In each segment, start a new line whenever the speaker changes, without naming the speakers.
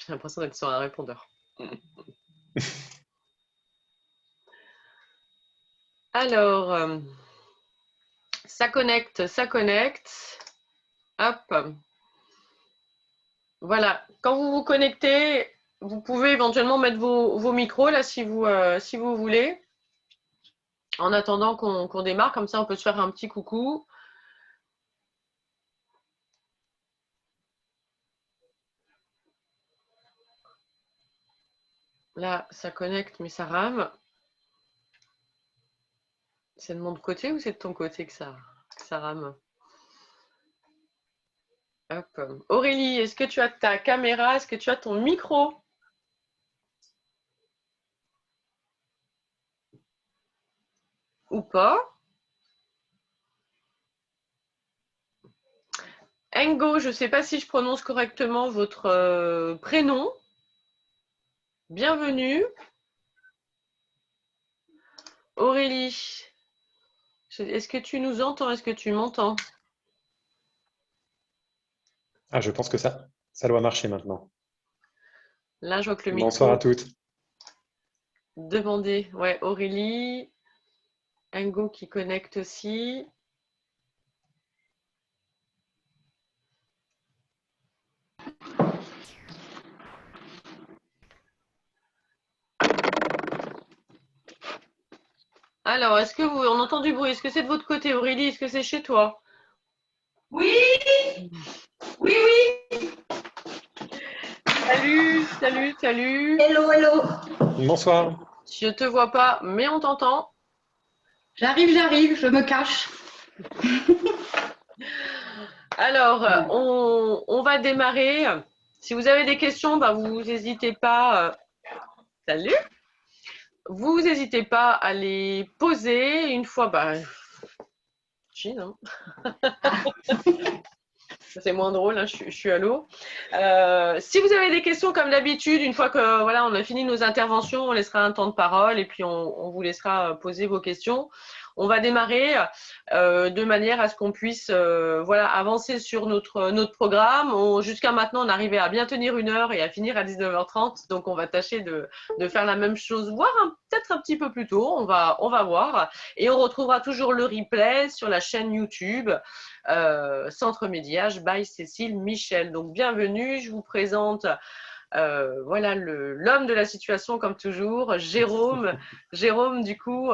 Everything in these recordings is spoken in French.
J'ai l'impression d'être sur un répondeur. Alors, ça connecte, ça connecte. Hop. Voilà. Quand vous vous connectez, vous pouvez éventuellement mettre vos micros là si vous voulez. En attendant qu'on démarre, comme ça on peut se faire un petit coucou. Là, ça connecte, mais ça rame. C'est de mon côté ou c'est de ton côté que ça rame? Hop. Aurélie, est-ce que tu as ta caméra? Est-ce que tu as ton micro? Ou pas? Engo, je ne sais pas si je prononce correctement votre prénom. Bienvenue. Aurélie, est-ce que tu nous entends? Est-ce que tu m'entends?
Ah, je pense que ça doit marcher maintenant.
Là, je vois que le
Bonsoir à
micro
toutes.
demandé. Ouais, Aurélie. Engo qui connecte aussi. Alors, est-ce que on entend du bruit? Est-ce que c'est de votre côté, Aurélie? Est-ce que c'est chez toi?
Oui, oui, oui.
Salut, salut, salut.
Hello, hello.
Bonsoir.
Je te vois pas, mais on t'entend.
J'arrive, je me cache.
Alors, on va démarrer. Si vous avez des questions, bah, vous n'hésitez pas. Salut. Vous n'hésitez pas à les poser une fois. Bah, Chine, hein. C'est moins drôle, hein, je suis à l'eau. Si vous avez des questions comme d'habitude, une fois que voilà, on a fini nos interventions, on laissera un temps de parole et puis on vous laissera poser vos questions. On va démarrer de manière à ce qu'on puisse voilà, avancer sur notre programme. Jusqu'à maintenant, on arrivait à bien tenir 1 heure et à finir à 19h30. Donc, on va tâcher de faire la même chose, voire peut-être un petit peu plus tôt. On va voir. Et on retrouvera toujours le replay sur la chaîne YouTube. Centre Médiage by Cécile Michel. Donc bienvenue, je vous présente voilà l'homme de la situation comme toujours, Jérôme. Jérôme du coup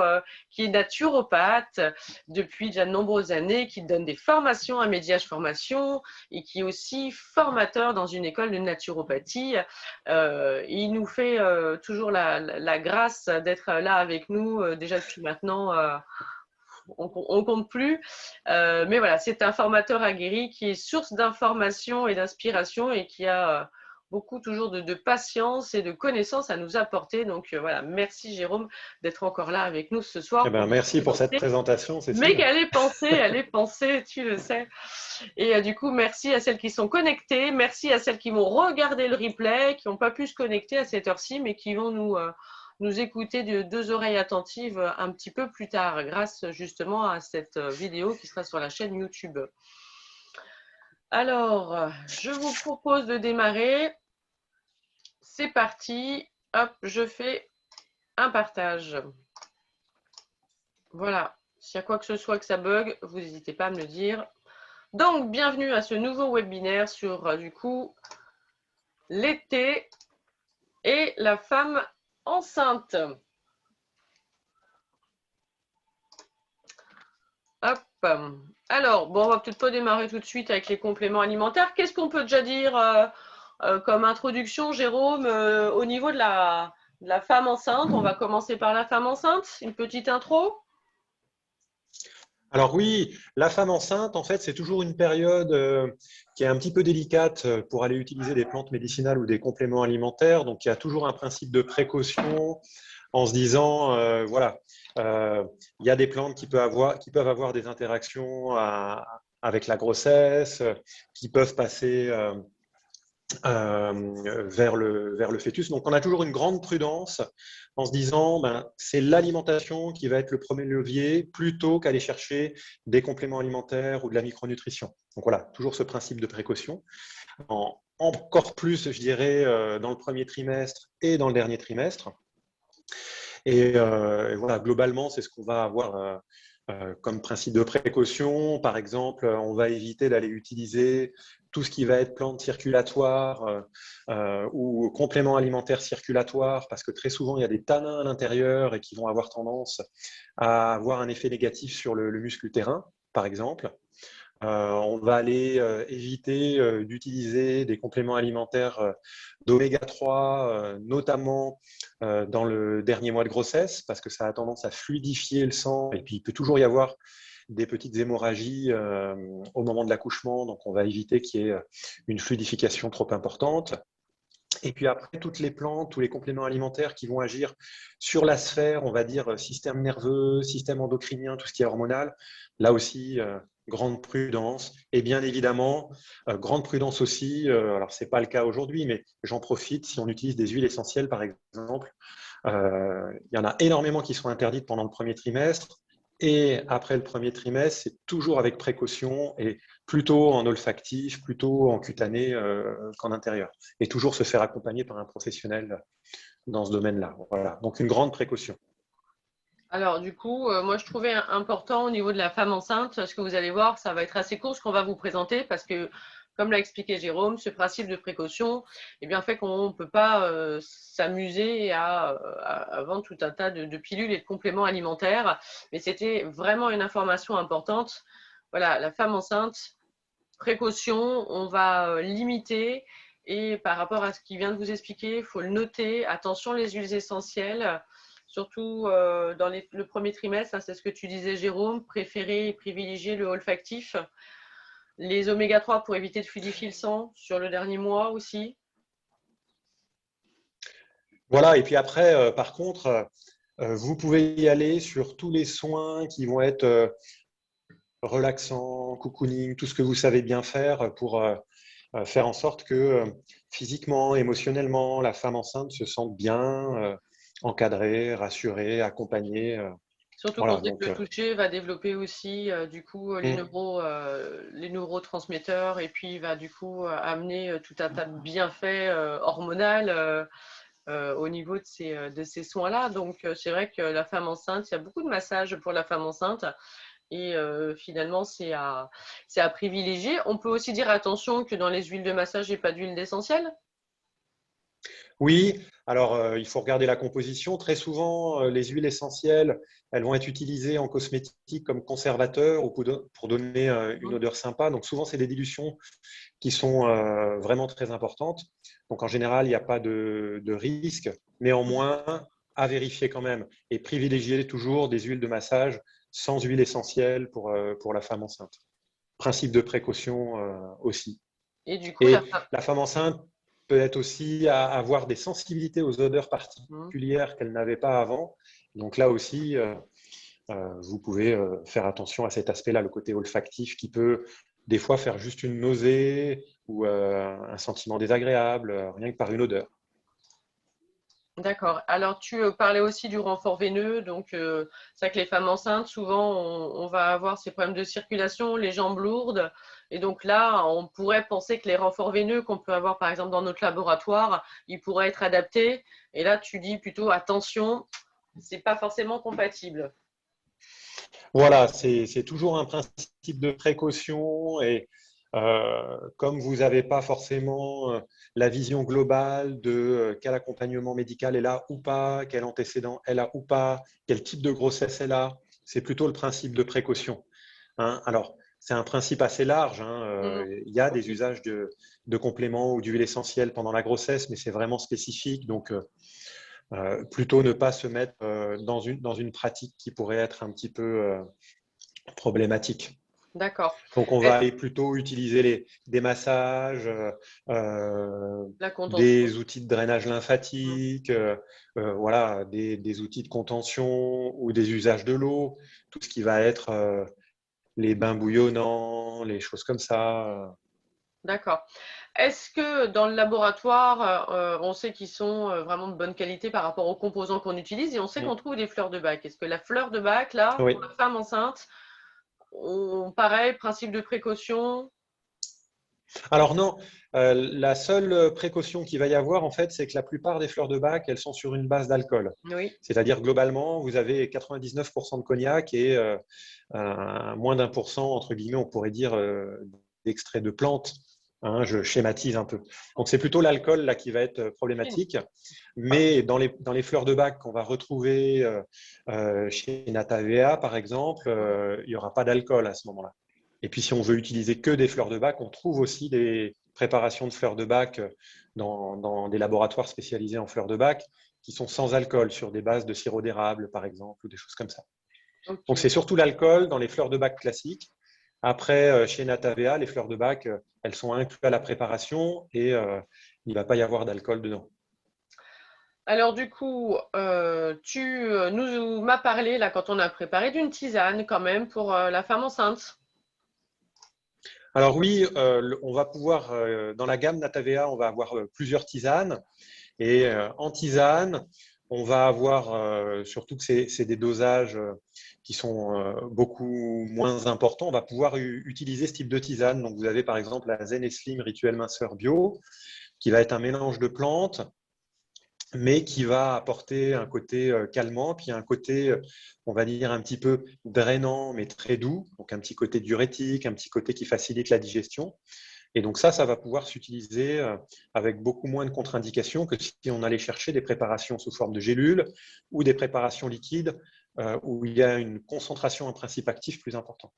qui est naturopathe depuis déjà de nombreuses années, qui donne des formations à Médiage Formation et qui est aussi formateur dans une école de naturopathie. Il nous fait toujours la grâce d'être là avec nous déjà depuis maintenant on compte plus. Mais voilà, c'est un formateur aguerri qui est source d'information et d'inspiration et qui a beaucoup toujours de patience et de connaissances à nous apporter. Donc voilà, merci Jérôme d'être encore là avec nous ce
Eh
soir pour
ben,
nous
merci pour cette
présenter.
présentation,
Mais
Cécile.
elle est pensée, tu le sais. Et du coup, merci à celles qui sont connectées, merci à celles qui vont regarder le replay, qui n'ont pas pu se connecter à cette heure-ci, mais qui vont nous écouter de 2 oreilles attentives un petit peu plus tard, grâce justement à cette vidéo qui sera sur la chaîne YouTube. Alors, je vous propose de démarrer. C'est parti. Hop, je fais un partage. Voilà. S'il y a quoi que ce soit que ça bug, vous n'hésitez pas à me le dire. Donc, bienvenue à ce nouveau webinaire sur, du coup, l'été et la femme enceinte. Hop. Alors, bon, on va peut-être pas démarrer tout de suite avec les compléments alimentaires. Qu'est-ce qu'on peut déjà dire comme introduction, Jérôme, au niveau de la femme enceinte? On va commencer par la femme enceinte. Une petite intro.
Alors oui, la femme enceinte, en fait, c'est toujours une période qui est un petit peu délicate pour aller utiliser des plantes médicinales ou des compléments alimentaires. Donc, il y a toujours un principe de précaution en se disant, voilà, il y a des plantes qui peuvent avoir des interactions avec la grossesse, qui peuvent passer vers le fœtus. Donc, on a toujours une grande prudence en se disant, ben, c'est l'alimentation qui va être le premier levier plutôt qu'aller chercher des compléments alimentaires ou de la micronutrition. Donc voilà, toujours ce principe de précaution. encore plus, je dirais, dans le premier trimestre et dans le dernier trimestre. Et voilà, globalement, c'est ce qu'on va avoir comme principe de précaution. Par exemple, on va éviter d'aller utiliser tout ce qui va être plantes circulatoires ou compléments alimentaires circulatoires, parce que très souvent, il y a des tanins à l'intérieur et qui vont avoir tendance à avoir un effet négatif sur le muscle utérin, par exemple. On va aller éviter d'utiliser des compléments alimentaires d'oméga 3, notamment dans le dernier mois de grossesse, parce que ça a tendance à fluidifier le sang, et puis il peut toujours y avoir des petites hémorragies au moment de l'accouchement, donc on va éviter qu'il y ait une fluidification trop importante. Et puis après, toutes les plantes, tous les compléments alimentaires qui vont agir sur la sphère, on va dire système nerveux, système endocrinien, tout ce qui est hormonal, là aussi, grande prudence. Et bien évidemment, grande prudence aussi, alors ce n'est pas le cas aujourd'hui, mais j'en profite, si on utilise des huiles essentielles par exemple, il y en a énormément qui sont interdites pendant le premier trimestre. Et après le premier trimestre, c'est toujours avec précaution et plutôt en olfactif, plutôt en cutané qu'en intérieur. Et toujours se faire accompagner par un professionnel dans ce domaine-là. Voilà. Donc une grande précaution.
Alors, du coup, moi, je trouvais important au niveau de la femme enceinte, ce que vous allez voir, ça va être assez court ce qu'on va vous présenter parce que, comme l'a expliqué Jérôme, ce principe de précaution eh bien, fait qu'on ne peut pas s'amuser à vendre tout un tas de pilules et de compléments alimentaires. Mais c'était vraiment une information importante. Voilà, la femme enceinte, précaution, on va limiter. Et par rapport à ce qu'il vient de vous expliquer, il faut le noter. Attention, les huiles essentielles, surtout dans le premier trimestre, hein, c'est ce que tu disais Jérôme, préférer et privilégier le olfactif. Les oméga 3 pour éviter de fluidifier le sang sur le dernier mois aussi.
Voilà, et puis après, par contre, vous pouvez y aller sur tous les soins qui vont être relaxants, cocooning, tout ce que vous savez bien faire pour faire en sorte que physiquement, émotionnellement, la femme enceinte se sente bien, encadrée, rassurée, accompagnée.
Surtout qu'on
Voilà,
sait que le toucher va développer aussi du coup les neurotransmetteurs et puis va du coup amener tout un tas de bienfaits hormonaux au niveau de ces soins-là. Donc c'est vrai que la femme enceinte, il y a beaucoup de massages pour la femme enceinte. Et finalement, c'est à privilégier. On peut aussi dire attention que dans les huiles de massage, il n'y a pas d'huile d'essentiel.
Oui, alors il faut regarder la composition. Très souvent, les huiles essentielles, elles vont être utilisées en cosmétique comme conservateur ou pour donner une odeur sympa. Donc souvent, c'est des dilutions qui sont vraiment très importantes. Donc en général, il n'y a pas de risque. Néanmoins, à vérifier quand même et privilégier toujours des huiles de massage sans huile essentielle pour la femme enceinte. Principe de précaution aussi.
Et du coup,
Et la femme enceinte peut être aussi à avoir des sensibilités aux odeurs particulières qu'elle n'avait pas avant. Donc là aussi, vous pouvez faire attention à cet aspect-là, le côté olfactif qui peut des fois faire juste une nausée ou un sentiment désagréable, rien que par une odeur.
D'accord. Alors, tu parlais aussi du renfort veineux. Donc, c'est vrai que les femmes enceintes, souvent, on va avoir ces problèmes de circulation, les jambes lourdes. Et donc là, on pourrait penser que les renforts veineux qu'on peut avoir, par exemple, dans notre laboratoire, ils pourraient être adaptés. Et là, tu dis plutôt attention, c'est pas forcément compatible.
Voilà, c'est toujours un principe de précaution et comme vous n'avez pas forcément la vision globale de quel accompagnement médical est là ou pas, quel antécédent est là ou pas, quel type de grossesse est là, c'est plutôt le principe de précaution. Hein. Alors, c'est un principe assez large. Hein. Il y a des usages de compléments ou d'huile essentielle pendant la grossesse, mais c'est vraiment spécifique. Donc, plutôt ne pas se mettre dans une pratique qui pourrait être un petit peu problématique.
D'accord.
Donc, on va aller plutôt utiliser des massages, des outils de drainage lymphatique, voilà, des outils de contention ou des usages de l'eau, tout ce qui va être les bains bouillonnants, les choses comme ça.
D'accord. Est-ce que dans le laboratoire, on sait qu'ils sont vraiment de bonne qualité par rapport aux composants qu'on utilise et on sait qu'on trouve des fleurs de bac. Est-ce que la fleur de bac, là,
Oui.
pour la femme enceinte, pareil, principe de précaution?
Alors non, la seule précaution qu'il va y avoir, en fait, c'est que la plupart des fleurs de bac, elles sont sur une base d'alcool.
Oui.
C'est-à-dire, globalement, vous avez 99% de cognac et moins d'1%, entre guillemets, on pourrait dire, d'extrait de plante. Hein, je schématise un peu. Donc, c'est plutôt l'alcool là qui va être problématique. Mais dans les fleurs de bac qu'on va retrouver chez Natavea, par exemple, il n'y aura pas d'alcool à ce moment-là. Et puis, si on veut utiliser que des fleurs de bac, on trouve aussi des préparations de fleurs de bac dans des laboratoires spécialisés en fleurs de bac qui sont sans alcool, sur des bases de sirop d'érable, par exemple, ou des choses comme ça.
Okay.
Donc, c'est surtout l'alcool dans les fleurs de bac classiques. Après, chez Natavea, les fleurs de bac, elles sont incluses à la préparation et il ne va pas y avoir d'alcool dedans.
Alors du coup, tu nous m'as parlé, là, quand on a préparé, d'une tisane quand même pour la femme enceinte.
Alors oui, on va pouvoir, dans la gamme Natavea, on va avoir plusieurs tisanes. Et en tisane, on va avoir, surtout que c'est des dosages qui sont beaucoup moins importants, on va pouvoir utiliser ce type de tisane. Donc vous avez par exemple la Zen et Slim Rituel Minceur Bio, qui va être un mélange de plantes, mais qui va apporter un côté calmant, puis un côté, on va dire, un petit peu drainant, mais très doux, donc un petit côté diurétique, un petit côté qui facilite la digestion. Et donc ça va pouvoir s'utiliser avec beaucoup moins de contre-indications que si on allait chercher des préparations sous forme de gélules ou des préparations liquides où il y a une concentration en principe actif plus importante.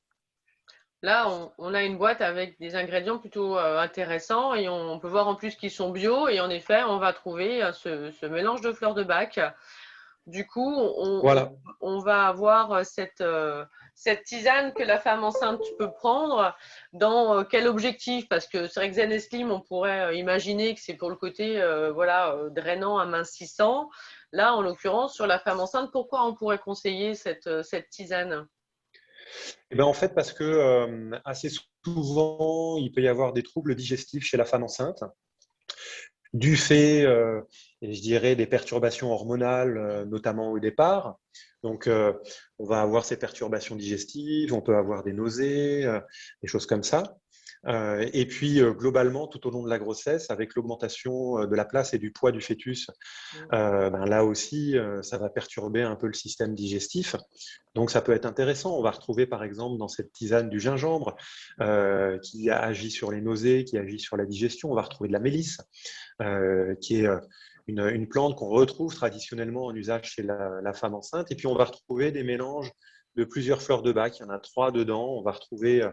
Là, on a une boîte avec des ingrédients plutôt intéressants et on peut voir en plus qu'ils sont bio. Et en effet, on va trouver ce mélange de fleurs de bac. Du coup,
Voilà.
on va avoir cette tisane que la femme enceinte peut prendre dans quel objectif? Parce que c'est vrai que Zen et Slim, on pourrait imaginer que c'est pour le côté drainant, amincissant. Là, en l'occurrence, sur la femme enceinte, pourquoi on pourrait conseiller cette tisane?
Et ben en fait, parce que assez souvent, il peut y avoir des troubles digestifs chez la femme enceinte, du fait, je dirais, des perturbations hormonales, notamment au départ. Donc, on va avoir ces perturbations digestives, on peut avoir des nausées, des choses comme ça. Et puis, globalement, tout au long de la grossesse, avec l'augmentation de la place et du poids du fœtus, là aussi, ça va perturber un peu le système digestif. Donc, ça peut être intéressant. On va retrouver, par exemple, dans cette tisane du gingembre qui agit sur les nausées, qui agit sur la digestion. On va retrouver de la mélisse, qui est une plante qu'on retrouve traditionnellement en usage chez la femme enceinte. Et puis, on va retrouver des mélanges de plusieurs fleurs de bac. Il y en a 3 dedans. On va retrouver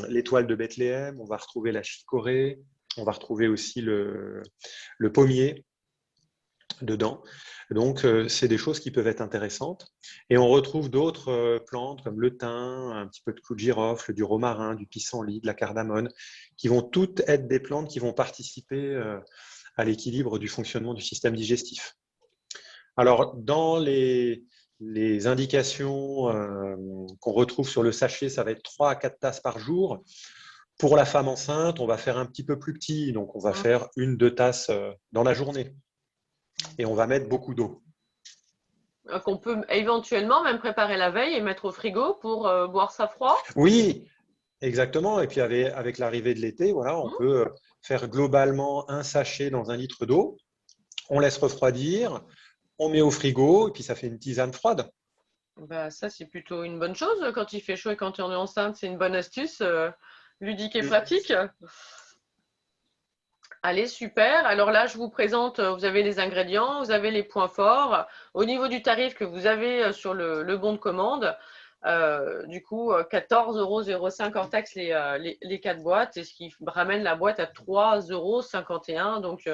l'étoile de Bethléem, on va retrouver la chicorée, on va retrouver aussi le pommier dedans. Donc, c'est des choses qui peuvent être intéressantes. Et on retrouve d'autres plantes comme le thym, un petit peu de clou de girofle, du romarin, du pissenlit, de la cardamone, qui vont toutes être des plantes qui vont participer à l'équilibre du fonctionnement du système digestif. Alors, dans les indications qu'on retrouve sur le sachet, ça va être 3 à 4 tasses par jour. Pour la femme enceinte, on va faire un petit peu plus petit, donc on va faire 1-2 tasses dans la journée. Et on va mettre beaucoup d'eau.
Qu'on peut éventuellement même préparer la veille et mettre au frigo pour boire ça froid?
Oui, exactement. Et puis avec l'arrivée de l'été, voilà, on peut faire globalement un sachet dans 1 litre d'eau. On laisse refroidir, on met au frigo et puis ça fait une tisane froide.
Bah, ça, c'est plutôt une bonne chose quand il fait chaud et quand on est enceinte. C'est une bonne astuce ludique et pratique. Allez, super. Alors là, je vous présente, vous avez les ingrédients, vous avez les points forts. Au niveau du tarif que vous avez sur le bon de commande, du coup, 14,05 € hors taxe les 4 boîtes, et ce qui ramène la boîte à 3,51 €. Donc,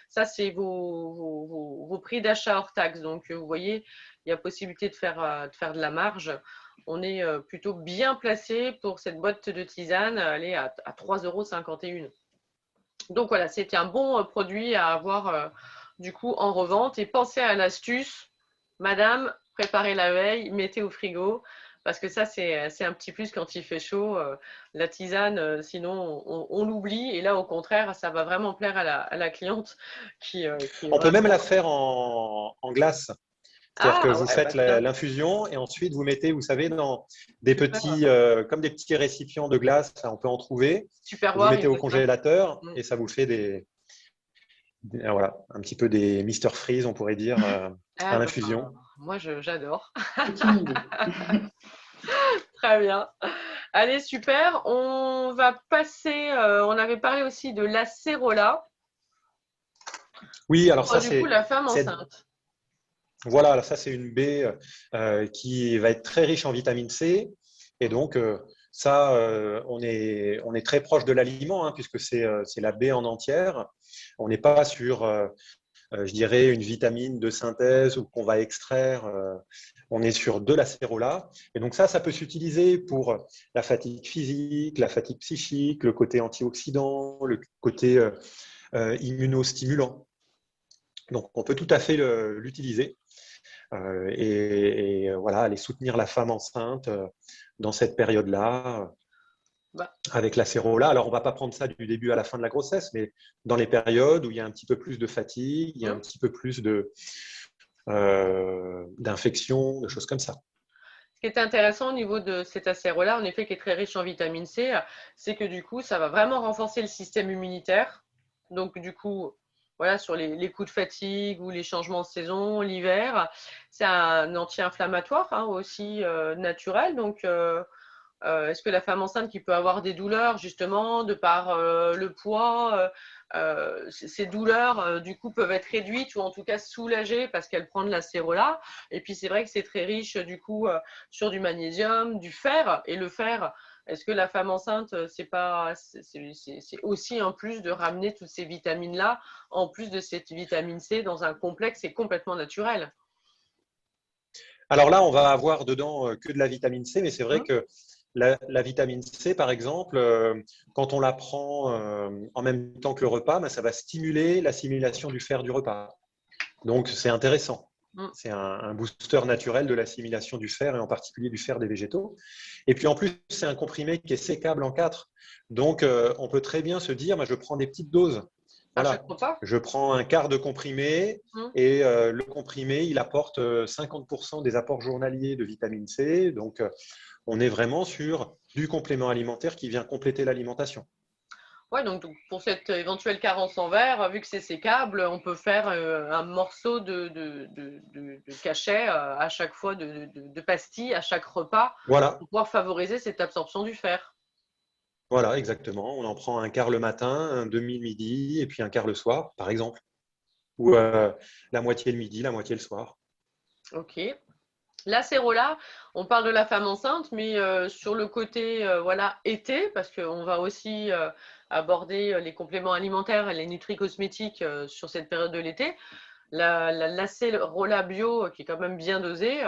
ça, c'est vos prix d'achat hors taxe. Donc, vous voyez, il y a possibilité de faire de la marge. On est plutôt bien placé pour cette boîte de tisane. Elle est à 3,51 €. Donc voilà, c'était un bon produit à avoir du coup en revente. Et pensez à l'astuce, madame, préparez la veille, mettez au frigo, parce que ça c'est un petit plus quand il fait chaud. La tisane, sinon on l'oublie, et là au contraire, ça va vraiment plaire à la cliente qui est
On peut
vraiment…
même la faire en glace. C'est-à-dire que
Ah
vous
ouais,
faites
bah tiens,
l'infusion et ensuite vous mettez, vous savez, dans des
super,
petits, comme des petits récipients de glace, ça, on peut en trouver. Vous
Tupperware,
mettez
ils
au
font ça.
congélateur
Mm.
et ça vous fait voilà, un petit peu des Mister Freeze, on pourrait dire,
Ah
à
bah,
l'infusion.
moi, j'adore.
C'est une idée.
Très bien. Allez, super. On va passer, on avait parlé aussi de l'acérola
Oui, alors
pour
ça,
du coup la femme enceinte.
voilà, alors ça, c'est une baie qui va être très riche en vitamine C. Et
Mm.
donc, ça, on est très proche de l'aliment, hein, puisque c'est la baie en entière. On n'est pas sur, je dirais, une vitamine de synthèse ou qu'on va extraire. On est sur de l'acérola. Et donc ça peut s'utiliser pour la fatigue physique, la fatigue psychique, le côté antioxydant, le côté immunostimulant. Donc on peut tout à fait l'utiliser voilà, aller soutenir la femme enceinte dans cette période-là
Bah,
avec l'acérola. Alors on ne va pas prendre ça du début à la fin de la grossesse, mais dans les périodes où il y a un petit peu plus de fatigue, il y a un
mm.
petit peu plus d'infection, de choses comme ça.
Ce qui est intéressant au niveau de cet acérola, en effet, qui est très riche en vitamine C, c'est que du coup, ça va vraiment renforcer le système immunitaire. Donc, du coup, voilà, sur les coups de fatigue ou les changements de saison, l'hiver, c'est un anti-inflammatoire hein, aussi naturel. Donc, est-ce que la femme enceinte qui peut avoir des douleurs justement de par le poids, ces douleurs du coup peuvent être réduites ou en tout cas soulagées parce qu'elle prend de l'acérola. Et puis c'est vrai que c'est très riche du coup sur du magnésium, du fer. Et le fer, est-ce que la femme enceinte, c'est aussi en plus de ramener toutes ces vitamines-là, en plus de cette vitamine C dans un complexe et complètement naturel.
Alors là, on va avoir dedans que de la vitamine C, mais c'est vrai
Hum.
que la vitamine C, par exemple, quand on la prend en même temps que le repas, ben, ça va stimuler l'assimilation du fer du repas. Donc c'est intéressant.
Hum.
C'est un booster naturel de l'assimilation du fer et en particulier du fer des végétaux. Et puis en plus, c'est un comprimé qui est sécable en 4. Donc on peut très bien se dire, ben, je prends des petites doses.
À chaque
Voilà,
repas.
je prends un quart de comprimé
Hum.
et le comprimé, il apporte 50% des apports journaliers de vitamine C. Donc on est vraiment sur du complément alimentaire qui vient compléter l'alimentation.
Ouais, donc pour cette éventuelle carence en verre, vu que c'est sécable, on peut faire un morceau de cachet à chaque fois, de pastille à chaque repas
Voilà,
pour pouvoir favoriser cette absorption du fer.
voilà, exactement. On en prend un quart le matin, un demi le midi et puis un quart le soir, par exemple. Ou la moitié le midi, la moitié le soir.
Ok. L'acérola, on parle de la femme enceinte, mais sur le côté voilà été, parce qu'on va aussi aborder les compléments alimentaires et les nutri-cosmétiques sur cette période de l'été. L'acérola bio, qui est quand même bien dosé,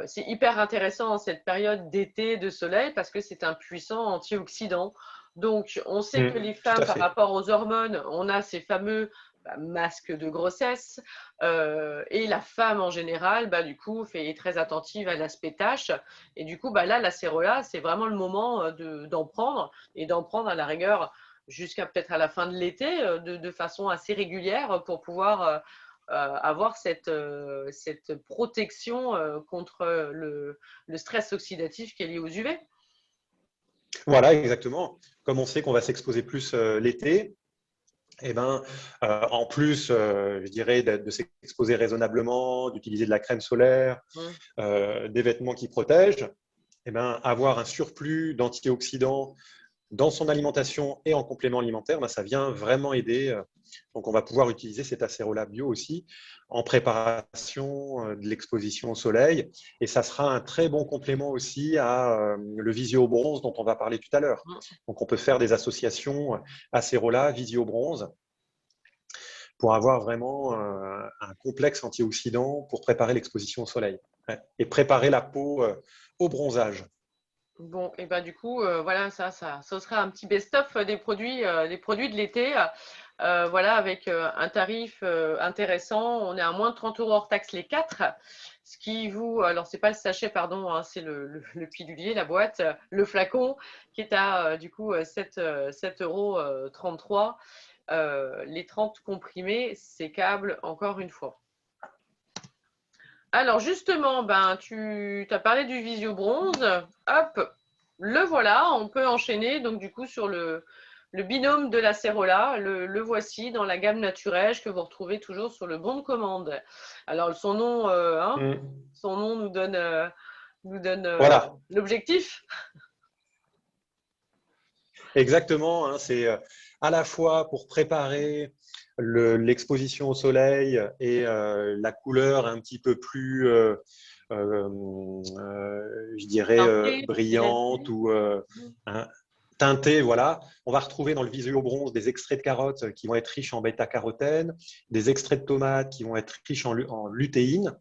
c'est hyper intéressant en cette période d'été, de soleil, parce que c'est un puissant antioxydant. Donc, on sait que les
Tout
femmes,
à
par
fait.
rapport aux hormones, on a ces fameux masques de grossesse, et la femme en général, du coup, est très attentive à l'aspect tâche. Et du coup, là, l'acérola, c'est vraiment le moment d'en prendre, et d'en prendre à la rigueur jusqu'à peut-être à la fin de l'été, de façon assez régulière pour pouvoir avoir cette protection contre le stress oxydatif qui est lié aux UV.
Voilà, exactement. Comme on sait qu'on va s'exposer plus l'été, eh ben, en plus, je dirais, de s'exposer raisonnablement, d'utiliser de la crème solaire,
Mmh.
des vêtements qui protègent, eh ben, avoir un surplus d'antioxydants dans son alimentation et en complément alimentaire, ben, ça vient vraiment aider. Donc, on va pouvoir utiliser cet acérola bio aussi en préparation de l'exposition au soleil. Et ça sera un très bon complément aussi à le visio-bronze dont on va parler tout à l'heure.
Mmh.
Donc, on peut faire des associations acérola, visio-bronze pour avoir vraiment un complexe antioxydant pour préparer l'exposition au soleil et préparer la peau au bronzage.
Bon, et du coup, voilà, ça sera un petit best-of des produits de l'été. Voilà, avec un tarif intéressant. On est à moins de 30 € hors taxe les 4. Ce qui vous, alors c'est pas le sachet, pardon, hein, c'est le pilulier, la boîte, le flacon, qui est à du coup 7,33 €. Les 30 comprimés, c'est câble encore une fois. Alors justement, ben, tu as parlé du visio-bronze. Hop, le voilà, on peut enchaîner donc du coup sur le binôme de l'acérola. Le voici dans la gamme naturelle que vous retrouvez toujours sur le bon de commande. Alors son nom, son nom nous donne
Voilà,
l'objectif.
exactement. Hein, c'est à la fois pour préparer l'exposition au soleil et la couleur un petit peu plus, je dirais,
Teinté,
brillante
élastique.
ou hein, teintée. Voilà. On va retrouver dans le visio bronze des extraits de carottes qui vont être riches en bêta-carotène, des extraits de tomates qui vont être riches en lutéine.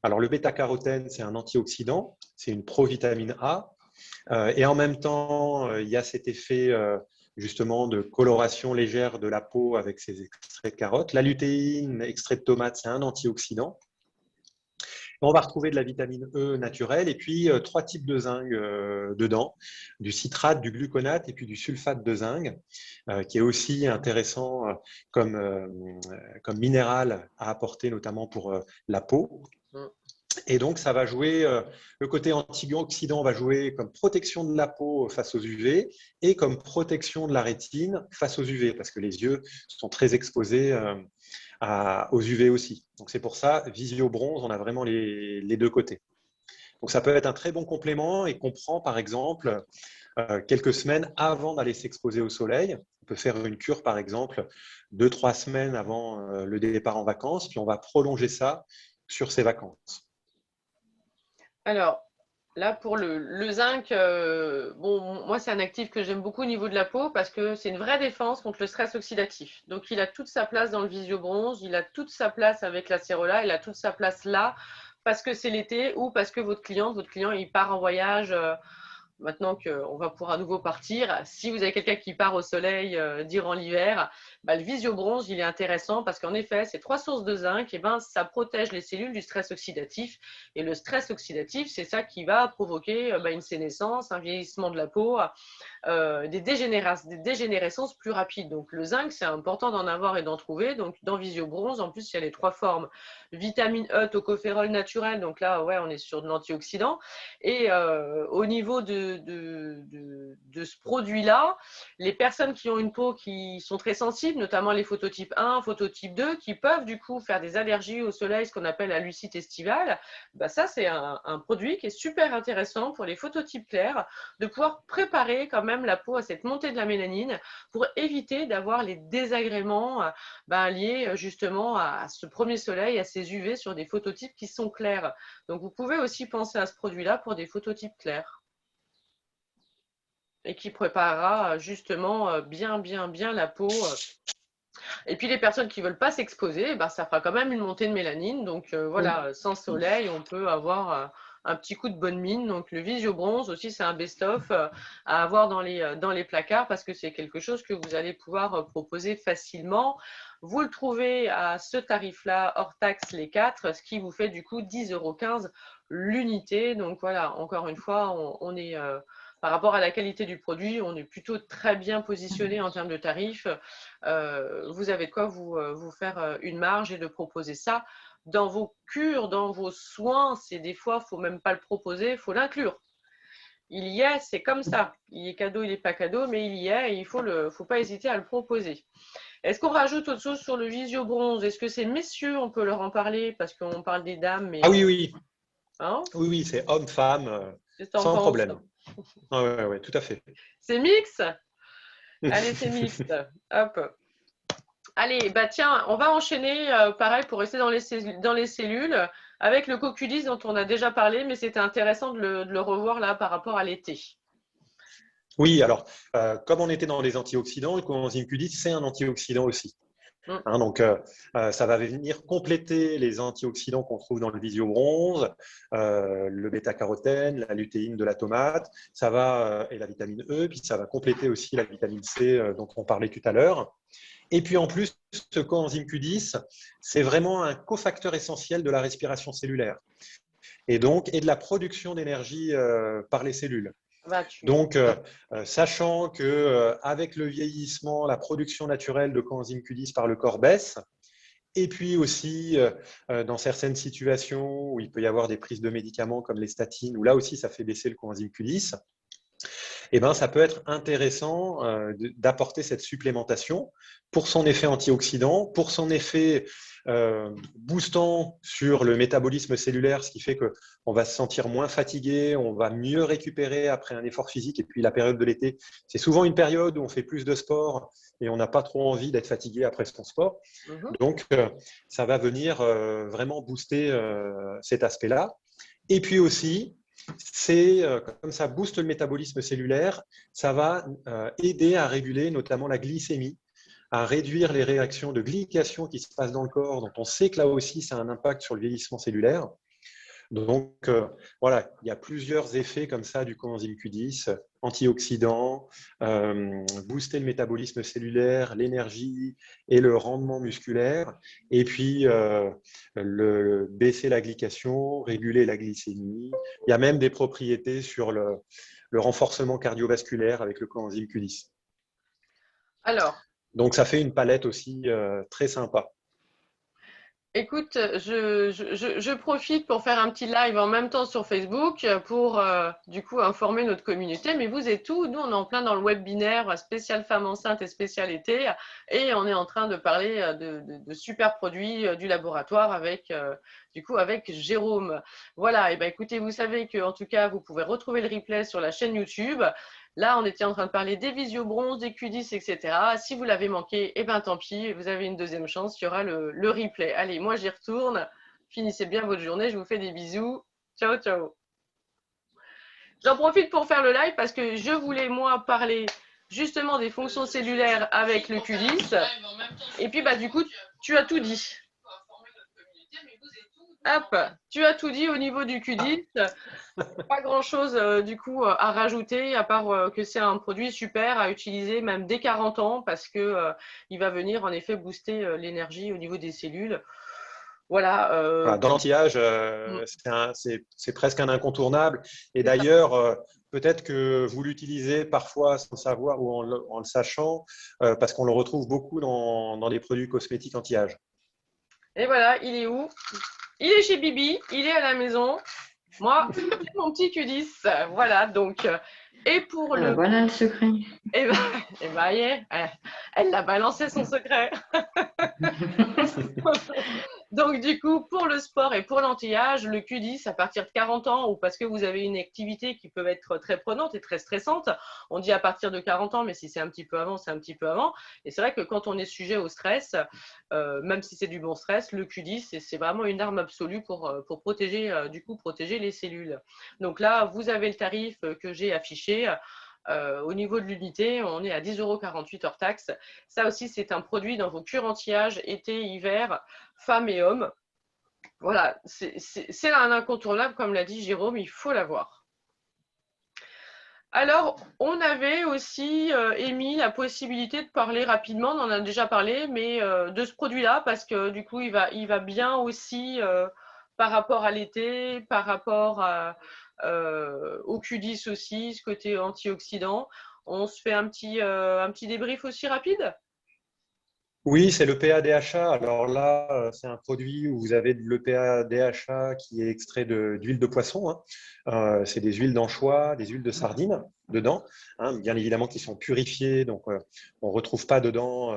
Alors, le bêta-carotène, c'est un antioxydant, c'est une provitamine A. Et en même temps, il y a cet effet justement de coloration légère de la peau avec ces extraits de carottes. La lutéine, extrait de tomate, c'est un antioxydant. On va retrouver de la vitamine E naturelle et puis trois types de zinc dedans, du citrate, du gluconate et puis du sulfate de zinc, qui est aussi intéressant comme minéral à apporter notamment pour la peau. Et donc, ça va jouer, le côté antioxydant va jouer comme protection de la peau face aux UV et comme protection de la rétine face aux UV, parce que les yeux sont très exposés aux UV aussi. Donc, c'est pour ça, visio bronze, on a vraiment les deux côtés. Donc, ça peut être un très bon complément et qu'on prend, par exemple, quelques semaines avant d'aller s'exposer au soleil. On peut faire une cure, par exemple, 2-3 semaines avant le départ en vacances, puis on va prolonger ça sur ses vacances.
Alors, là, pour le zinc, bon, moi, c'est un actif que j'aime beaucoup au niveau de la peau parce que c'est une vraie défense contre le stress oxydatif. Donc, il a toute sa place dans le visio-bronze, il a toute sa place avec l'acérola, il a toute sa place là parce que c'est l'été ou parce que votre client, il part en voyage. Maintenant qu'on va pouvoir à nouveau partir, si vous avez quelqu'un qui part au soleil durant l'hiver, bah, le visio-bronze, il est intéressant parce qu'en effet, ces trois sources de zinc, et ben, ça protège les cellules du stress oxydatif. Et le stress oxydatif, c'est ça qui va provoquer une sénescence, un vieillissement de la peau, des dégénérescences plus rapides. Donc le zinc, c'est important d'en avoir et d'en trouver. Donc dans visio-bronze, en plus, il y a les trois formes. Vitamine E, tocopherol naturel, donc là, ouais, on est sur de l'antioxydant. Et au niveau de ce produit-là, les personnes qui ont une peau qui sont très sensibles, notamment les phototypes 1, phototype 2, qui peuvent du coup faire des allergies au soleil, ce qu'on appelle la lucite estivale, bah ça c'est un produit qui est super intéressant pour les phototypes clairs, de pouvoir préparer quand même la peau à cette montée de la mélanine pour éviter d'avoir les désagréments liés justement à ce premier soleil, à ces UV sur des phototypes qui sont clairs. Donc vous pouvez aussi penser à ce produit-là pour des phototypes clairs et qui préparera justement bien la peau. Et puis les personnes qui ne veulent pas s'exposer, bah, ça fera quand même une montée de mélanine. Donc voilà, sans soleil, on peut avoir un petit coup de bonne mine. Donc le visio bronze aussi, c'est un best-of à avoir dans les placards parce que c'est quelque chose que vous allez pouvoir proposer facilement. Vous le trouvez à ce tarif-là, hors taxe les 4, ce qui vous fait du coup 10,15 € l'unité. Donc voilà, encore une fois, on est par rapport à la qualité du produit, on est plutôt très bien positionné en termes de tarifs. Vous avez de quoi vous faire une marge et de proposer ça dans vos cures, dans vos soins. C'est des fois, il ne faut même pas le proposer, il faut l'inclure. Il y est, c'est comme ça. Il est cadeau, il n'est pas cadeau, mais il y est et il ne faut pas hésiter à le proposer. Est-ce qu'on rajoute autre chose sur le visio bronze? Est-ce que c'est messieurs, on peut leur en parler parce qu'on parle des dames, mais
Ah oui, oui,
hein,
oui, c'est homme-femme,
qu'est-ce que t'en
sans
penses?
problème. Ah ouais, ouais, tout à fait.
C'est mix? Allez, c'est mixte. Hop. Allez, bah tiens, on va enchaîner, pareil, pour rester dans les cellules, avec le CoQ10 dont on a déjà parlé, mais c'était intéressant de le revoir là par rapport à l'été.
Oui, alors, comme on était dans les antioxydants, le coenzyme Q10, c'est un antioxydant aussi. Hein, donc, ça va venir compléter les antioxydants qu'on trouve dans le visio-bronze, le bêta-carotène, la lutéine de la tomate, et la vitamine E, puis ça va compléter aussi la vitamine C dont on parlait tout à l'heure. Et puis en plus, ce coenzyme Q10, c'est vraiment un cofacteur essentiel de la respiration cellulaire et de la production d'énergie par les cellules. Donc, sachant que avec le vieillissement, la production naturelle de coenzyme Q10 par le corps baisse, Et puis aussi, dans certaines situations où il peut y avoir des prises de médicaments comme les statines, où là aussi ça fait baisser le coenzyme Q10, eh ben, ça peut être intéressant d'apporter cette supplémentation pour son effet antioxydant, pour son effet boostant sur le métabolisme cellulaire, ce qui fait qu'on va se sentir moins fatigué, on va mieux récupérer après un effort physique. Et puis la période de l'été, c'est souvent une période où on fait plus de sport et on n'a pas trop envie d'être fatigué après son sport. Donc, ça va venir vraiment booster cet aspect-là. Et puis aussi, comme ça booste le métabolisme cellulaire, ça va aider à réguler notamment la glycémie, à réduire les réactions de glycation qui se passent dans le corps, dont on sait que là aussi, ça a un impact sur le vieillissement cellulaire. Donc, voilà, il y a plusieurs effets comme ça du coenzyme Q10, antioxydant, booster le métabolisme cellulaire, l'énergie et le rendement musculaire, et puis baisser la glycation, réguler la glycémie. Il y a même des propriétés sur le renforcement cardiovasculaire avec le coenzyme Q10.
Alors,
donc, ça fait une palette aussi très sympa.
Écoute, je profite pour faire un petit live en même temps sur Facebook pour du coup informer notre communauté. Mais vous êtes où? Nous, on est en plein dans le webinaire spécial femmes enceintes et spécial été. Et on est en train de parler de super produits du laboratoire avec Jérôme. Voilà, et ben écoutez, vous savez qu'en tout cas, vous pouvez retrouver le replay sur la chaîne YouTube. Là, on était en train de parler des visio-bronzes, des Q10, etc. Si vous l'avez manqué, eh ben tant pis, vous avez une deuxième chance, il y aura le replay. Allez, moi j'y retourne. Finissez bien votre journée, je vous fais des bisous. Ciao, ciao. J'en profite pour faire le live parce que je voulais, moi, parler justement des fonctions cellulaires avec le Q10. Et puis, bah, du coup, tu as tout dit. Hop, tu as tout dit au niveau du Q10. Pas grand-chose du coup à rajouter, à part que c'est un produit super à utiliser même dès 40 ans parce que il va venir en effet booster l'énergie au niveau des cellules. Voilà.
Dans l'anti-âge, c'est presque un incontournable. Et d'ailleurs, peut-être que vous l'utilisez parfois sans le savoir ou en le sachant, parce qu'on le retrouve beaucoup dans des produits cosmétiques anti-âge.
Et voilà, il est où? Il est chez Bibi, il est à la maison. Moi, j'ai mon petit Q10. Voilà, donc. Et pour le.
Voilà le secret.
Et ben, elle l'a balancé son secret. Donc, du coup, pour le sport et pour l'anti-âge, le Q10 à partir de 40 ans ou parce que vous avez une activité qui peut être très prenante et très stressante, on dit à partir de 40 ans, mais si c'est un petit peu avant, c'est un petit peu avant. Et c'est vrai que quand on est sujet au stress, même si c'est du bon stress, le Q10, c'est vraiment une arme absolue pour protéger, protéger les cellules. Donc là, vous avez le tarif que j'ai affiché. Au niveau de l'unité, on est à 10,48 € hors taxe. Ça aussi, c'est un produit dans vos cures anti-âge, été, hiver, femmes et hommes. Voilà, c'est un incontournable, comme l'a dit Jérôme, il faut l'avoir. Alors, on avait aussi émis la possibilité de parler rapidement, on en a déjà parlé, mais de ce produit-là, parce que du coup, il va bien aussi par rapport à l'été, par rapport au Q10 aussi, ce côté antioxydant. On se fait un petit débrief aussi rapide?
Oui, c'est le PA-DHA. Alors là, c'est un produit où vous avez de l'EPA-DHA qui est extrait d'huile de poisson. C'est des huiles d'anchois, des huiles de sardine dedans, bien évidemment qui sont purifiées, donc on ne retrouve pas dedans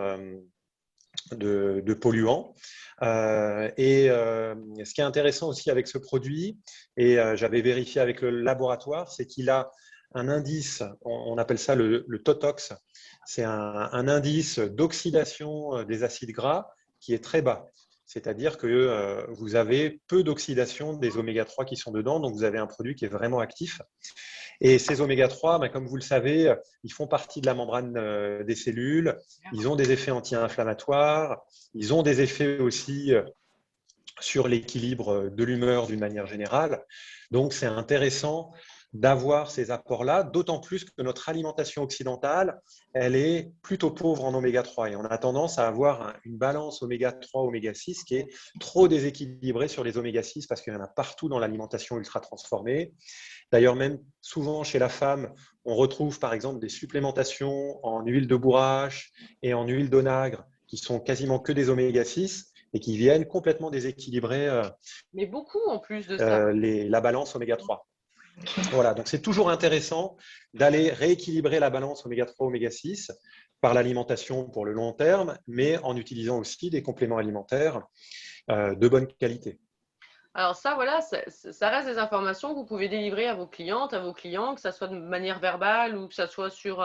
de polluants. Ce qui est intéressant aussi avec ce produit, et j'avais vérifié avec le laboratoire, c'est qu'il a un indice, on appelle ça le TOTOX, c'est un indice d'oxydation des acides gras qui est très bas. C'est-à-dire que vous avez peu d'oxydation des oméga-3 qui sont dedans, donc vous avez un produit qui est vraiment actif. Et ces oméga-3, comme vous le savez, ils font partie de la membrane des cellules, ils ont des effets anti-inflammatoires, ils ont des effets aussi sur l'équilibre de l'humeur d'une manière générale. Donc, c'est intéressant d'avoir ces apports-là, d'autant plus que notre alimentation occidentale, elle est plutôt pauvre en oméga-3 et on a tendance à avoir une balance oméga-3, oméga-6 qui est trop déséquilibrée sur les oméga-6 parce qu'il y en a partout dans l'alimentation ultra transformée. D'ailleurs, même souvent chez la femme, on retrouve par exemple des supplémentations en huile de bourrache et en huile d'onagre qui sont quasiment que des oméga-6 et qui viennent complètement déséquilibrer
Mais beaucoup en plus de ça.
la balance oméga 3. Voilà, donc c'est toujours intéressant d'aller rééquilibrer la balance oméga 3, oméga 6 par l'alimentation pour le long terme, mais en utilisant aussi des compléments alimentaires de bonne qualité.
Alors ça, voilà, ça reste des informations que vous pouvez délivrer à vos clientes, à vos clients, que ça soit de manière verbale ou que ça soit sur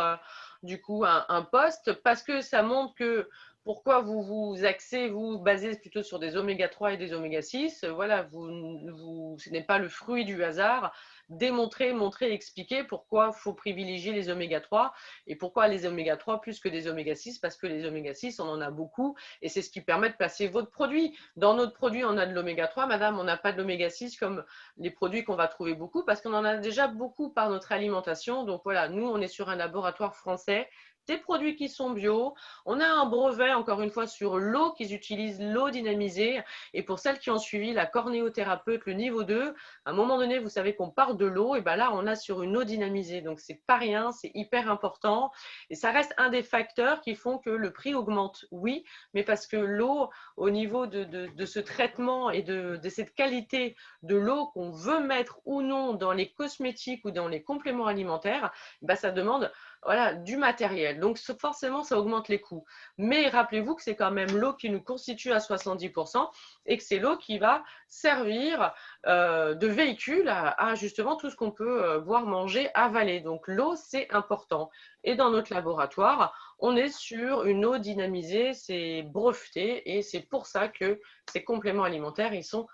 du coup un post, parce que ça montre que pourquoi vous vous axez, vous basez plutôt sur des oméga 3 et des oméga 6. Voilà, ce n'est pas le fruit du hasard. Démontrer, montrer, expliquer pourquoi il faut privilégier les oméga 3 et pourquoi les oméga 3 plus que des oméga 6, parce que les oméga 6, on en a beaucoup et c'est ce qui permet de placer votre produit. Dans notre produit, on a de l'oméga 3, madame, on n'a pas de l'oméga 6 comme les produits qu'on va trouver beaucoup parce qu'on en a déjà beaucoup par notre alimentation. Donc voilà, nous, on est sur un laboratoire français, des produits qui sont bio. On a un brevet, encore une fois, sur l'eau, qu'ils utilisent l'eau dynamisée. Et pour celles qui ont suivi la cornéothérapeute, le niveau 2, à un moment donné, vous savez qu'on part de l'eau, et bien là, on a sur une eau dynamisée. Donc, c'est pas rien, c'est hyper important. Et ça reste un des facteurs qui font que le prix augmente, oui, mais parce que l'eau, au niveau de ce traitement et de cette qualité de l'eau qu'on veut mettre ou non dans les cosmétiques ou dans les compléments alimentaires, ben ça demande voilà, du matériel. Donc forcément, ça augmente les coûts. Mais rappelez-vous que c'est quand même l'eau qui nous constitue à 70% et que c'est l'eau qui va servir de véhicule à justement tout ce qu'on peut boire, manger, avaler. Donc l'eau, c'est important. Et dans notre laboratoire, on est sur une eau dynamisée, c'est breveté et c'est pour ça que ces compléments alimentaires, ils sont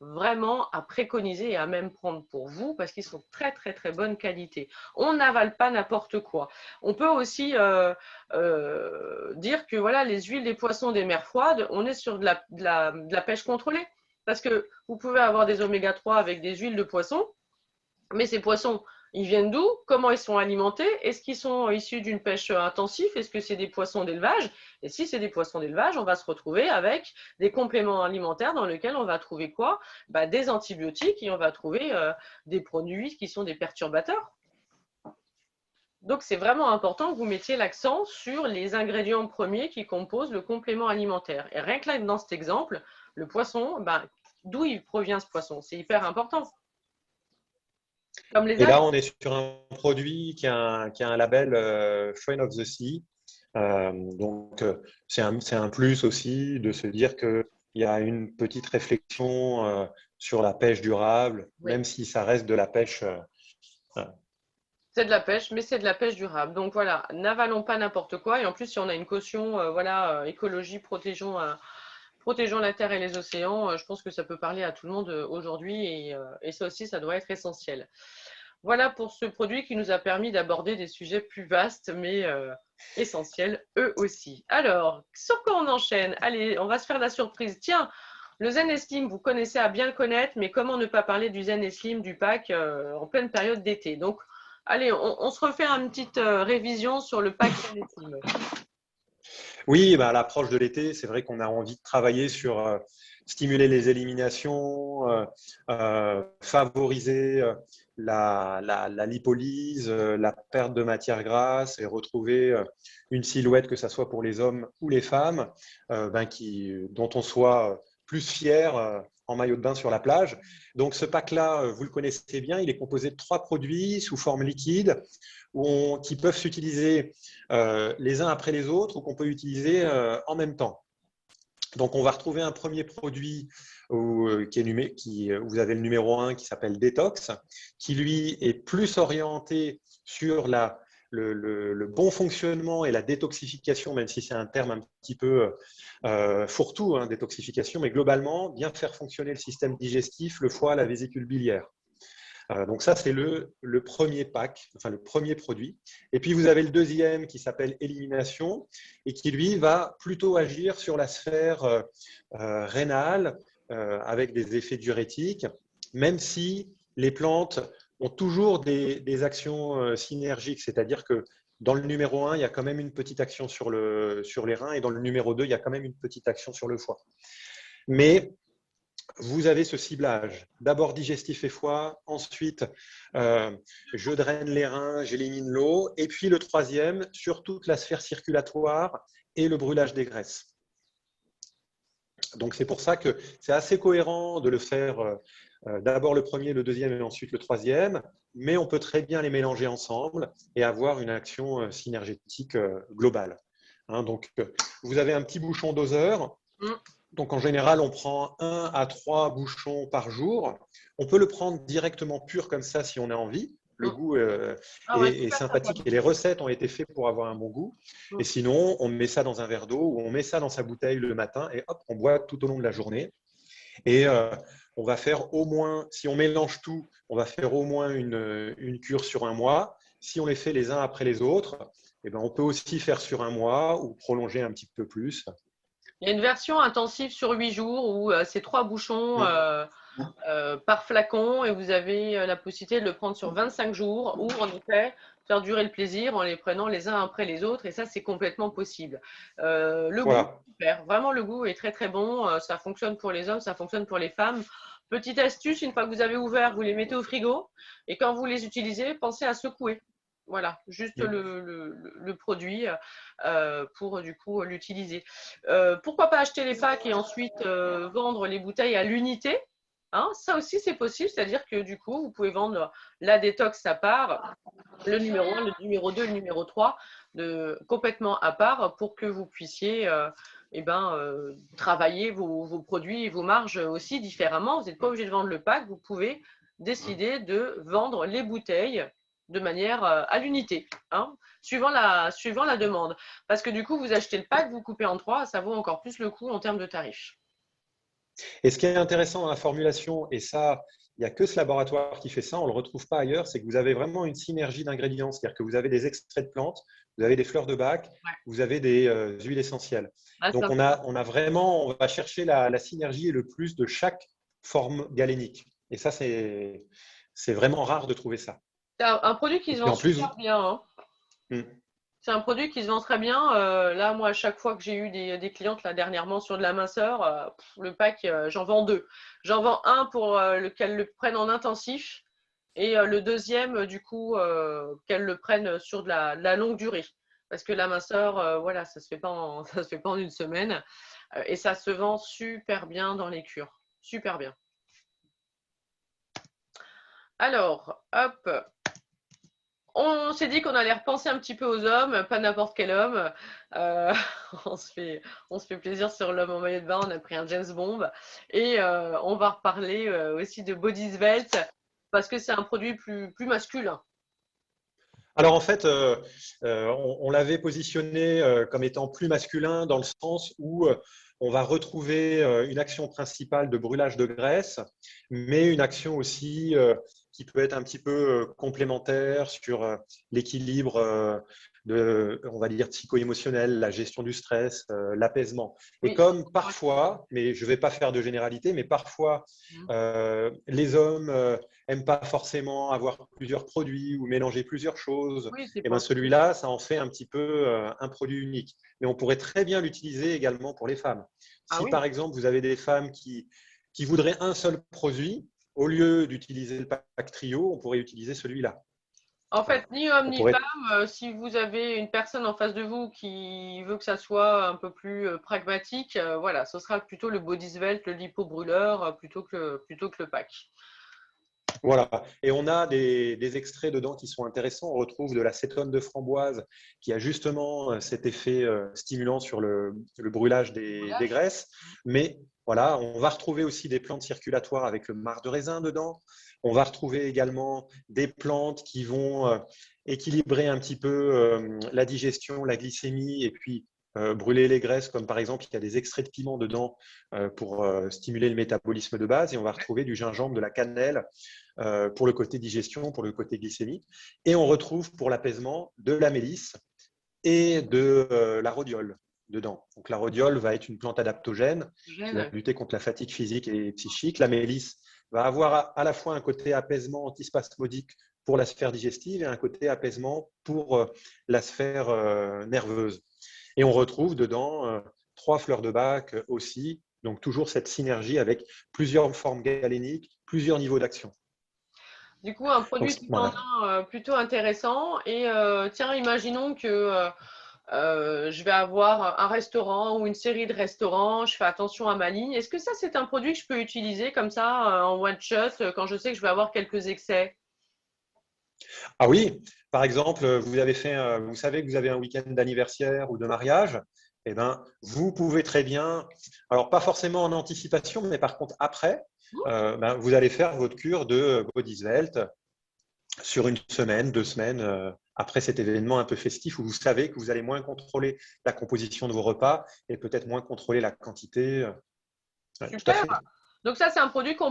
vraiment à préconiser et à même prendre pour vous parce qu'ils sont très très très bonne qualité. On n'avale pas n'importe quoi. On peut aussi dire que voilà, les huiles des poissons des mers froides, on est sur de la pêche contrôlée parce que vous pouvez avoir des oméga 3 avec des huiles de poisson, mais ces poissons, ils viennent d'où? Comment ils sont alimentés? Est-ce qu'ils sont issus d'une pêche intensive? Est-ce que c'est des poissons d'élevage? Et si c'est des poissons d'élevage, on va se retrouver avec des compléments alimentaires dans lesquels on va trouver quoi? Bah, des antibiotiques et on va trouver des produits qui sont des perturbateurs. Donc, c'est vraiment important que vous mettiez l'accent sur les ingrédients premiers qui composent le complément alimentaire. Et rien que là, dans cet exemple, le poisson, bah, d'où il provient ce poisson? C'est hyper important. Comme les
Et là,
algues.
on est sur un produit qui a un label Friend of the Sea. Donc, c'est un plus aussi de se dire qu'il y a une petite réflexion sur la pêche durable,
Oui.
même si ça reste de la pêche.
C'est de la pêche, mais c'est de la pêche durable. Donc voilà, n'avalons pas n'importe quoi. Et en plus, si on a une caution, voilà, écologie, protégeons la terre et les océans, je pense que ça peut parler à tout le monde aujourd'hui. Et ça aussi, ça doit être essentiel. Voilà pour ce produit qui nous a permis d'aborder des sujets plus vastes, mais essentiels eux aussi. Alors, sur quoi on enchaîne? Allez, on va se faire la surprise. Tiens, le Zen et Slim, vous connaissez à bien le connaître, mais comment ne pas parler du Zen et Slim du pack en pleine période d'été? Donc, allez, on se refait une petite révision sur le pack Zen et Slim.
Oui, bah, à l'approche de l'été, c'est vrai qu'on a envie de travailler sur stimuler les éliminations, favoriser la lipolyse, la perte de matière grasse et retrouver une silhouette, que ce soit pour les hommes ou les femmes, dont on soit plus fier en maillot de bain sur la plage. Donc ce pack-là, vous le connaissez bien, il est composé de 3 produits sous forme liquide qui peuvent s'utiliser les uns après les autres ou qu'on peut utiliser en même temps. Donc, on va retrouver un premier produit où vous avez le numéro 1 qui s'appelle Detox, qui lui est plus orienté sur le bon fonctionnement et la détoxification, même si c'est un terme un petit peu fourre-tout, hein, détoxification, mais globalement, bien faire fonctionner le système digestif, le foie, la vésicule biliaire. Donc ça, c'est le premier pack, enfin le premier produit. Et puis, vous avez le deuxième qui s'appelle Élimination et qui, lui, va plutôt agir sur la sphère rénale avec des effets diurétiques, même si les plantes ont toujours des actions synergiques, c'est-à-dire que dans le numéro 1, il y a quand même une petite action sur les reins et dans le numéro 2, il y a quand même une petite action sur le foie. Mais vous avez ce ciblage, d'abord digestif et foie, ensuite je draine les reins, j'élimine l'eau, et puis le troisième sur toute la sphère circulatoire et le brûlage des graisses. Donc, c'est pour ça que c'est assez cohérent de le faire d'abord le premier, le deuxième et ensuite le troisième, mais on peut très bien les mélanger ensemble et avoir une action synergétique globale. Hein, donc, vous avez un petit bouchon doseur. Donc, en général, on prend 1 à 3 bouchons par jour. On peut le prendre directement pur comme ça si on a envie. Le goût est sympathique et les recettes ont été faites pour avoir un bon goût. Et sinon, on met ça dans un verre d'eau ou on met ça dans sa bouteille le matin et hop, on boit tout au long de la journée. Et on va faire au moins, si on mélange tout, on va faire au moins une cure sur un mois. Si on les fait les uns après les autres, eh ben, on peut aussi faire sur un mois ou prolonger un petit peu plus.
Il y a une version intensive sur 8 jours où c'est 3 bouchons par flacon et vous avez la possibilité de le prendre sur 25 jours ou en effet faire durer le plaisir en les prenant les uns après les autres et ça c'est complètement possible. Le goût, super. Vraiment le goût est très très bon, ça fonctionne pour les hommes, ça fonctionne pour les femmes. Petite astuce, une fois que vous avez ouvert, vous les mettez au frigo et quand vous les utilisez, pensez à secouer. Voilà, juste le produit pour du coup l'utiliser. Pourquoi pas acheter les packs et ensuite vendre les bouteilles à l'unité? Hein, ça aussi c'est possible, c'est-à-dire que du coup vous pouvez vendre la détox à part, le numéro 1, le numéro 2, le numéro 3 complètement à part pour que vous puissiez travailler vos produits et vos marges aussi différemment. Vous n'êtes pas obligé de vendre le pack, vous pouvez décider de vendre les bouteilles de manière à l'unité, hein, suivant la demande. Parce que du coup, vous achetez le pack, vous coupez en 3, ça vaut encore plus le coup en termes de tarifs.
Et ce qui est intéressant dans la formulation, et ça, il n'y a que ce laboratoire qui fait ça, on ne le retrouve pas ailleurs, c'est que vous avez vraiment une synergie d'ingrédients, c'est-à-dire que vous avez des extraits de plantes, vous avez des fleurs de bac, vous avez des huiles essentielles. Donc, on va chercher la synergie et le plus de chaque forme galénique. Et ça, c'est vraiment rare de trouver ça.
C'est un produit qui se vend super bien. Hein. C'est un produit qui se vend très bien. Là, moi, à chaque fois que j'ai eu des clientes là, dernièrement sur de la minceur, le pack, j'en vends 2. J'en vends un pour qu'elles le prennent en intensif et le deuxième, du coup, qu'elles le prennent sur de la longue durée. Parce que la minceur, voilà, ça se fait pas ça se fait pas en une semaine et ça se vend super bien dans les cures. Super bien. Alors, hop. On s'est dit qu'on allait repenser un petit peu aux hommes, pas n'importe quel homme. On se fait plaisir sur l'homme en maillot de bain. On a pris un James Bond et on va reparler aussi de Body Svelte parce que c'est un produit plus masculin.
Alors en fait, on l'avait positionné comme étant plus masculin dans le sens où on va retrouver une action principale de brûlage de graisse, mais une action aussi qui peut être un petit peu complémentaire sur l'équilibre on va dire psycho-émotionnel, la gestion du stress, l'apaisement. Et comme parfois, mais je ne vais pas faire de généralité, mais parfois les hommes n'aiment pas forcément avoir plusieurs produits ou mélanger plusieurs choses, et bien celui-là, ça en fait un petit peu un produit unique. Mais on pourrait très bien l'utiliser également pour les femmes. Si par exemple, vous avez des femmes qui voudraient un seul produit, au lieu d'utiliser le pack trio, on pourrait utiliser celui-là.
En fait, ni homme ni femme, si vous avez une personne en face de vous qui veut que ça soit un peu plus pragmatique, voilà, ce sera plutôt le Body Svelte, le lipo-brûleur, plutôt que le pack.
Voilà, et on a des extraits dedans qui sont intéressants. On retrouve de l'acétone de framboise qui a justement cet effet stimulant sur le brûlage des graisses. Mais voilà, on va retrouver aussi des plantes circulatoires avec le marc de raisin dedans. On va retrouver également des plantes qui vont équilibrer un petit peu la digestion, la glycémie et puis brûler les graisses, comme par exemple, il y a des extraits de piment dedans pour stimuler le métabolisme de base. Et on va retrouver du gingembre, de la cannelle pour le côté digestion, pour le côté glycémie. Et on retrouve pour l'apaisement de la mélisse et de la rhodiole dedans. Donc la rhodiole va être une plante adaptogène qui va lutter contre la fatigue physique et psychique. La mélisse va avoir à la fois un côté apaisement antispasmodique pour la sphère digestive et un côté apaisement pour la sphère nerveuse. Et on retrouve dedans 3 fleurs de bac aussi, donc toujours cette synergie avec plusieurs formes galéniques, plusieurs niveaux d'action.
Du coup, un produit plutôt intéressant. Et tiens, imaginons que je vais avoir un restaurant ou une série de restaurants, je fais attention à ma ligne. Est-ce que ça, c'est un produit que je peux utiliser comme ça en one shot quand je sais que je vais avoir quelques excès?
Ah oui, par exemple, vous savez que vous avez un week-end d'anniversaire ou de mariage, eh ben, vous pouvez très bien, alors pas forcément en anticipation, mais par contre après, vous allez faire votre cure de body svelte sur une semaine, 2 semaines après cet événement un peu festif où vous savez que vous allez moins contrôler la composition de vos repas et peut-être moins contrôler la quantité. Ouais, tout à
Super.
fait.
Donc ça, c'est un produit dont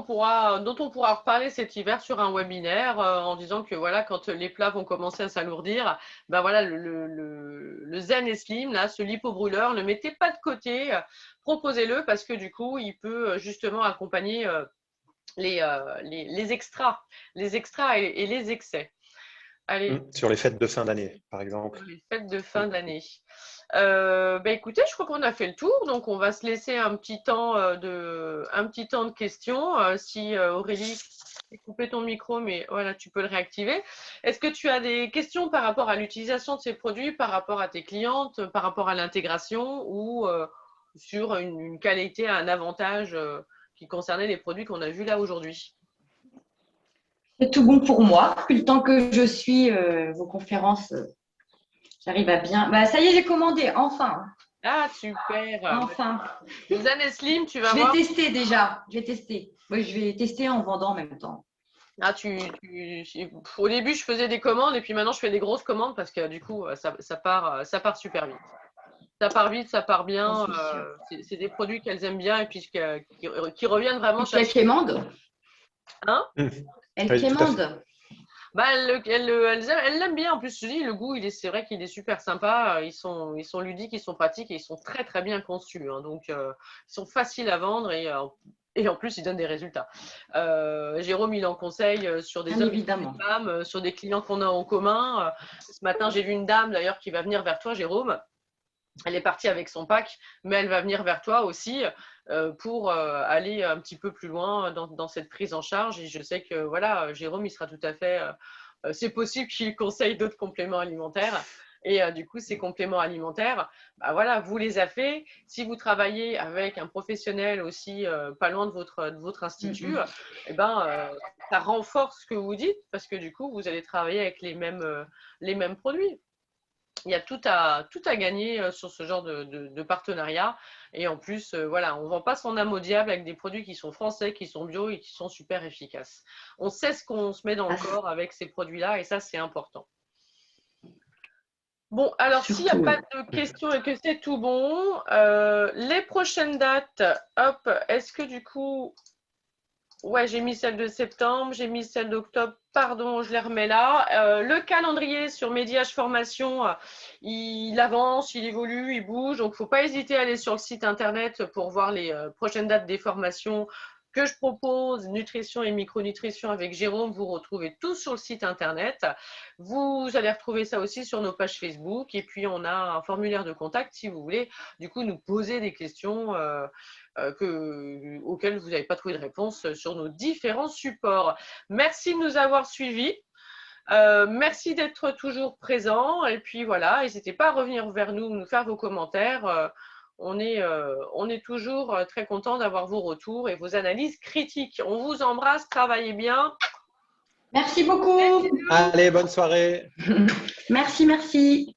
on pourra reparler cet hiver sur un webinaire en disant que voilà, quand les plats vont commencer à s'alourdir, ben voilà, le Zen et Slim, là, ce lipo-brûleur, ne le mettez pas de côté, proposez-le parce que du coup, il peut justement accompagner les extras, et les excès. Allez,
Sur les fêtes de fin d'année, par exemple.
pour les fêtes de fin d'année. Écoutez, je crois qu'on a fait le tour, donc on va se laisser un petit temps de questions. Si Aurélie, j'ai coupé ton micro, mais voilà, tu peux le réactiver. Est-ce que tu as des questions par rapport à l'utilisation de ces produits, par rapport à tes clientes, par rapport à l'intégration ou sur une qualité, un avantage qui concernait les produits qu'on a vus là aujourd'hui?
C'est tout bon pour moi. Depuis le temps que je suis vos conférences, j'arrive à bien. Bah, ça y est, j'ai commandé. Enfin.
Ah, super.
Enfin.
Zen et Slim, tu vas
Je vais
voir.
tester déjà. Je vais tester. Oui, je vais tester en vendant en même temps.
Ah, au début, je faisais des commandes et puis maintenant, je fais des grosses commandes parce que du coup, ça part super vite. Ça part vite, ça part bien.
C'est sûr.
C'est des produits qu'elles aiment bien et puis qui reviennent vraiment
Et puis elle
chercher.
quémande.
Hein?
Elle
Oui, tout à fait.
quémande.
Bah, elles l'aiment bien. En plus, je dis, le goût, c'est vrai qu'il est super sympa. Ils sont ludiques, ils sont pratiques et ils sont très, très bien conçus, hein. Donc, ils sont faciles à vendre et en plus, ils donnent des résultats. Jérôme, il en conseille sur des
Bien
hommes et
évidemment.
des femmes, sur des clients qu'on a en commun. Ce matin, j'ai vu une dame d'ailleurs qui va venir vers toi, Jérôme. Elle est partie avec son pack, mais elle va venir vers toi aussi pour aller un petit peu plus loin dans cette prise en charge. Et je sais que voilà, Jérôme, il sera tout à fait. C'est possible qu'il conseille d'autres compléments alimentaires. Et du coup, ces compléments alimentaires, bah voilà, vous les avez fait. Si vous travaillez avec un professionnel aussi pas loin de votre institut, eh ben, ça renforce ce que vous dites parce que du coup, vous allez travailler avec les mêmes produits. Il y a tout à gagner sur ce genre de partenariat. Et en plus, voilà, on ne vend pas son âme au diable avec des produits qui sont français, qui sont bio et qui sont super efficaces. On sait ce qu'on se met dans le corps avec ces produits-là et ça, c'est important. Bon, alors s'il n'y a pas de questions et que c'est tout bon, les prochaines dates, hop, est-ce que du coup, ouais, j'ai mis celle de septembre, j'ai mis celle d'octobre, pardon, je les remets là. Le calendrier sur Médiage Formation, il avance, il évolue, il bouge, donc il ne faut pas hésiter à aller sur le site internet pour voir les prochaines dates des formations que je propose, nutrition et micronutrition avec Jérôme. Vous retrouvez tout sur le site internet. Vous allez retrouver ça aussi sur nos pages Facebook et puis on a un formulaire de contact si vous voulez du coup nous poser des questions auxquelles vous n'avez pas trouvé de réponse sur nos différents supports. Merci de nous avoir suivis. Merci d'être toujours présent. Et puis voilà, n'hésitez pas à revenir vers nous, nous faire vos commentaires. On est toujours très content d'avoir vos retours et vos analyses critiques. On vous embrasse, travaillez bien.
Merci beaucoup.
Allez, bonne soirée.
Merci, merci.